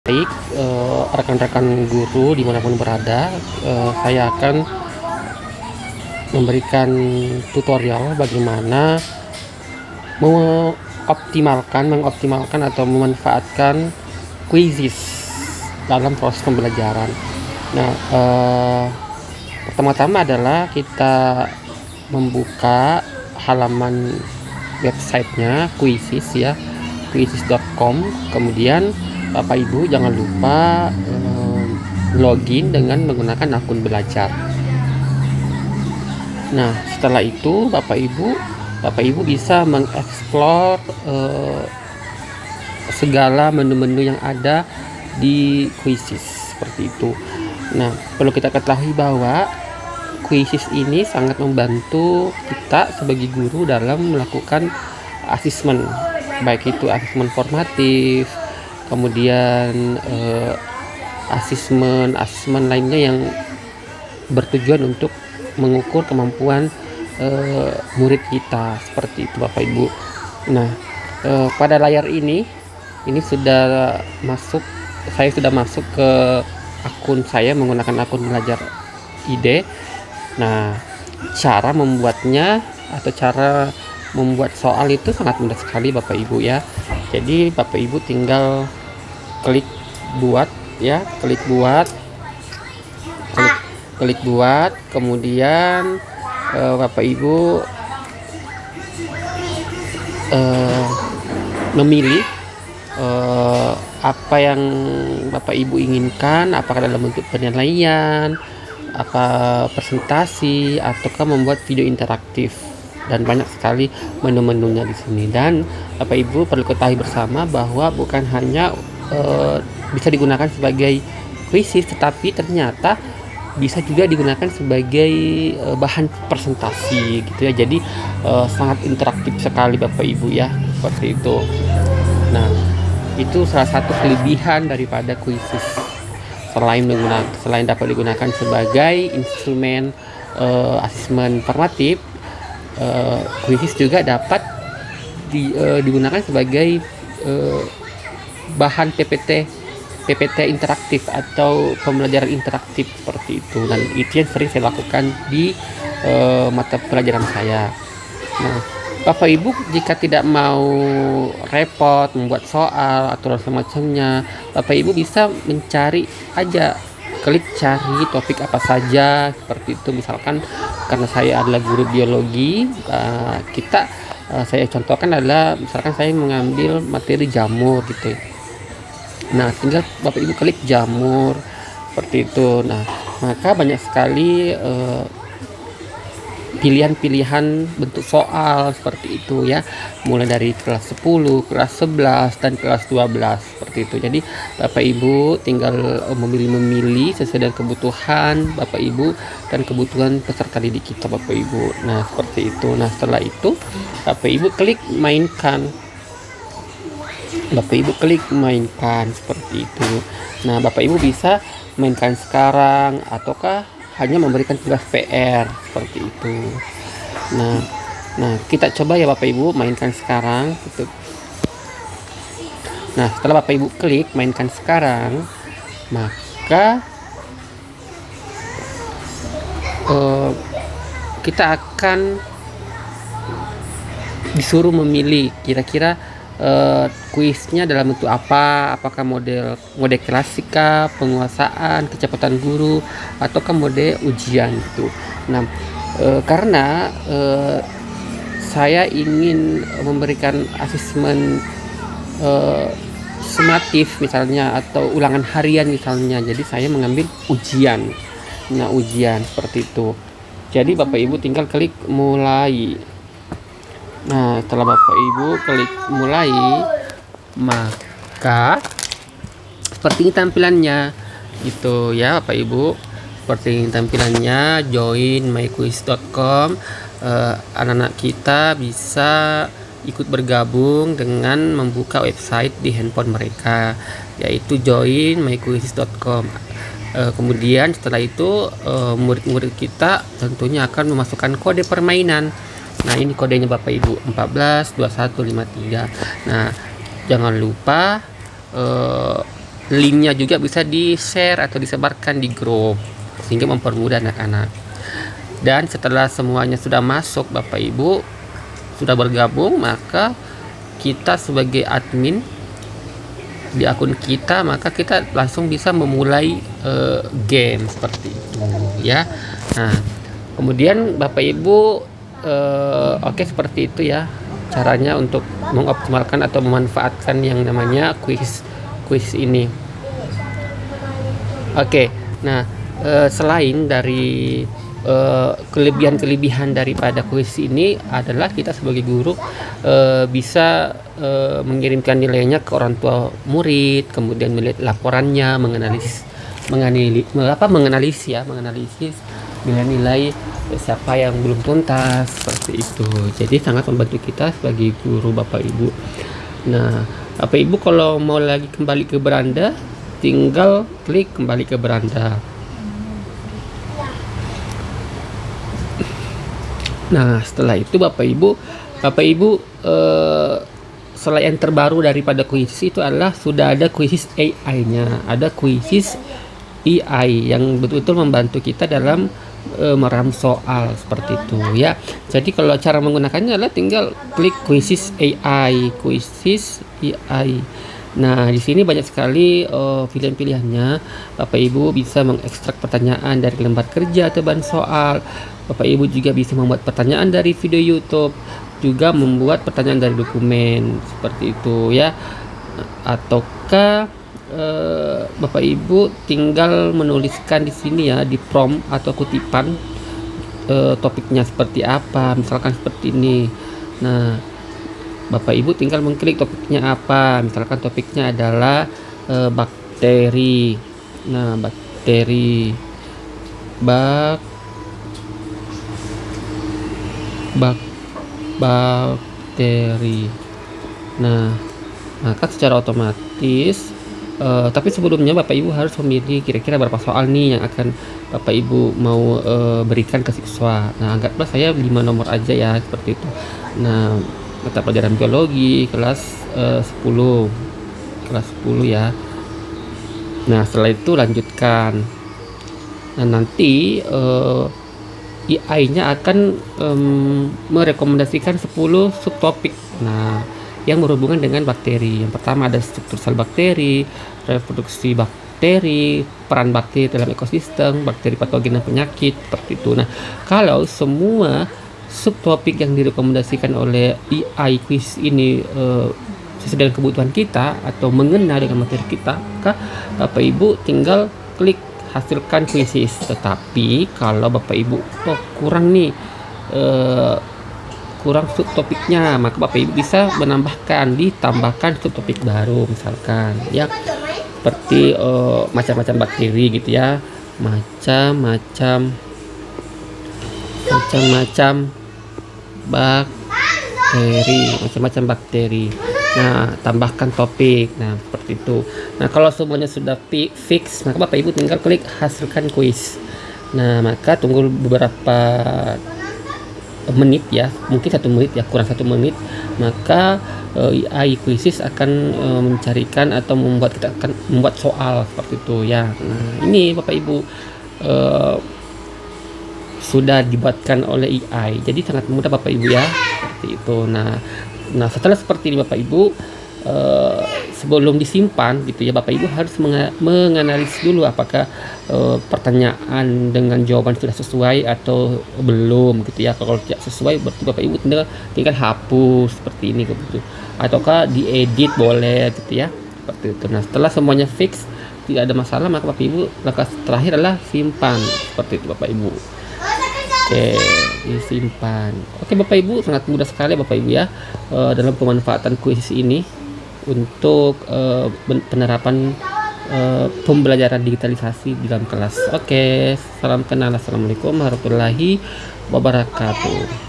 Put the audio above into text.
Baik, rekan-rekan guru dimanapun berada, saya akan memberikan tutorial bagaimana mengoptimalkan atau memanfaatkan quizzes dalam proses pembelajaran. Nah, pertama-tama adalah kita membuka halaman websitenya Quizizz ya, quizizz.com. Kemudian Bapak Ibu jangan lupa login dengan menggunakan akun belajar. Nah, setelah itu Bapak Ibu bisa mengeksplor segala menu-menu yang ada di Quizizz seperti itu. Nah, perlu kita ketahui bahwa Quizizz ini sangat membantu kita sebagai guru dalam melakukan asesmen, baik itu asesmen formatif, kemudian asesmen lainnya yang bertujuan untuk mengukur kemampuan murid kita, seperti itu Bapak Ibu. Nah, pada layar ini saya sudah masuk ke akun saya menggunakan akun belajar ID. Nah, cara membuatnya atau cara membuat soal itu sangat mudah sekali Bapak Ibu ya. Jadi Bapak Ibu tinggal klik buat, kemudian Bapak Ibu memilih apa yang Bapak Ibu inginkan, apakah dalam bentuk penilaian, apa presentasi, ataukah membuat video interaktif, dan banyak sekali menu-menunya di sini. Dan Bapak Ibu perlu ketahui bersama bahwa bukan hanya bisa digunakan sebagai quizzes, tetapi ternyata bisa juga digunakan sebagai bahan presentasi gitu ya. Jadi sangat interaktif sekali Bapak Ibu ya, seperti itu. Nah, itu salah satu kelebihan daripada quizzes. Selain dapat digunakan sebagai instrumen asesmen formatif, quizzes juga dapat digunakan sebagai bahan PPT interaktif atau pembelajaran interaktif seperti itu, dan itu yang sering saya lakukan di mata pelajaran saya. Nah, Bapak Ibu jika tidak mau repot membuat soal atau semacamnya, Bapak Ibu bisa mencari aja, klik cari topik apa saja seperti itu. Misalkan karena saya adalah guru biologi, saya contohkan adalah misalkan saya mengambil materi jamur gitu. Nah, tinggal Bapak Ibu klik jamur seperti itu. Nah, maka banyak sekali pilihan-pilihan bentuk soal seperti itu ya, mulai dari kelas 10, kelas 11, dan kelas 12 seperti itu. Jadi Bapak Ibu tinggal memilih sesuai dengan kebutuhan Bapak Ibu dan kebutuhan peserta didik kita Bapak Ibu. Nah, seperti itu. Nah, setelah itu Bapak Ibu klik mainkan. Bapak Ibu klik mainkan seperti itu. Nah, Bapak Ibu bisa mainkan sekarang ataukah hanya memberikan tugas PR seperti itu. Nah, kita coba ya Bapak Ibu mainkan sekarang gitu. Nah, setelah Bapak Ibu klik mainkan sekarang, maka kita akan disuruh memilih kira-kira kuisnya dalam bentuk apa, apakah mode klasika, penguasaan, kecepatan guru, ataukah mode ujian gitu. Nah, karena saya ingin memberikan asesmen sumatif misalnya atau ulangan harian misalnya, jadi saya mengambil ujian. Nah, ujian seperti itu. Jadi Bapak Ibu tinggal klik mulai. Nah, setelah Bapak Ibu klik mulai, maka seperti ini tampilannya gitu ya Bapak Ibu. Seperti ini tampilannya, join myquiz.com. Anak-anak kita bisa ikut bergabung dengan membuka website di handphone mereka, yaitu join myquiz.com. Kemudian setelah itu murid-murid kita tentunya akan memasukkan kode permainan. Nah, ini kodenya Bapak Ibu 142153. Nah, jangan lupa linknya juga bisa di-share atau disebarkan di grup sehingga mempermudah anak-anak. Dan setelah semuanya sudah masuk, Bapak Ibu sudah bergabung, maka kita sebagai admin di akun kita, maka kita langsung bisa memulai game seperti itu ya. Nah, kemudian Bapak Ibu oke, seperti itu ya caranya untuk mengoptimalkan atau memanfaatkan yang namanya quiz ini. Oke, nah selain dari kelebihan daripada kuis ini adalah kita sebagai guru bisa mengirimkan nilainya ke orang tua murid, kemudian melihat laporannya, menganalisis nilai-nilai siapa yang belum tuntas seperti itu. Jadi sangat membantu kita sebagai guru, Bapak Ibu. Nah, Bapak Ibu kalau mau lagi kembali ke beranda, tinggal klik kembali ke beranda. Nah, setelah itu Bapak Ibu selain yang terbaru daripada kuis itu adalah sudah ada kuis AI-nya, ada kuis AI yang betul-betul membantu kita dalam meramu soal seperti itu ya. Jadi kalau cara menggunakannya adalah tinggal klik kuis AI. Nah, di sini banyak sekali pilihan-pilihannya. Bapak Ibu bisa mengekstrak pertanyaan dari lembar kerja atau bahan soal. Bapak Ibu juga bisa membuat pertanyaan dari video YouTube, juga membuat pertanyaan dari dokumen seperti itu ya. Ataukah Bapak Ibu tinggal menuliskan di sini ya, di prompt atau kutipan topiknya seperti apa, misalkan seperti ini. Nah, Bapak Ibu tinggal mengklik topiknya apa, misalkan topiknya adalah bakteri. Nah, bakteri Nah, maka secara otomatis tapi sebelumnya Bapak Ibu harus memilih kira-kira berapa soal nih yang akan Bapak Ibu mau berikan ke siswa. Nah, anggaplah saya 5 nomor aja ya, seperti itu. Nah, mata pelajaran biologi kelas 10 ya. Nah, setelah itu lanjutkan. Nah, nanti AI-nya akan merekomendasikan 10 subtopik. Nah, yang berhubungan dengan bakteri. Yang pertama ada struktur sel bakteri, reproduksi bakteri, peran bakteri dalam ekosistem, bakteri patogen dan penyakit, seperti itu. Nah, kalau semua subtopik yang direkomendasikan oleh AI quiz ini sesuai dengan kebutuhan kita atau mengena dengan materi kita, maka Bapak Ibu tinggal klik hasilkan kuisis. Tetapi kalau Bapak Ibu kurang nih kurang subtopiknya, maka Bapak Ibu bisa ditambahkan subtopik baru, misalkan ya seperti macam-macam bakteri gitu ya, macam-macam bakteri. Nah, tambahkan topik. Nah, seperti itu. Nah, kalau semuanya sudah fix, maka Bapak Ibu tinggal klik hasilkan kuis. Nah, maka tunggu beberapa menit ya, mungkin 1 menit ya, kurang 1 menit, maka AI quizzes akan mencarikan atau kita akan membuat soal seperti itu ya. Nah, ini Bapak Ibu sudah dibuatkan oleh AI, jadi sangat mudah Bapak Ibu ya, seperti itu. Nah, setelah seperti ini Bapak Ibu sebelum disimpan gitu ya, Bapak Ibu harus menganalisis dulu apakah pertanyaan dengan jawaban sudah sesuai atau belum gitu ya. Kalau tidak sesuai berarti Bapak Ibu tinggal hapus seperti ini gitu, ataukah diedit boleh gitu ya, seperti itu. Nah, setelah semuanya fix tidak ada masalah, maka Bapak Ibu langkah terakhir adalah simpan, seperti itu Bapak Ibu. Oke, disimpan. Oke Bapak Ibu, sangat mudah sekali Bapak Ibu ya dalam pemanfaatan kuis ini untuk penerapan pembelajaran digitalisasi di dalam kelas. Oke, salam kenal. Assalamualaikum warahmatullahi wabarakatuh.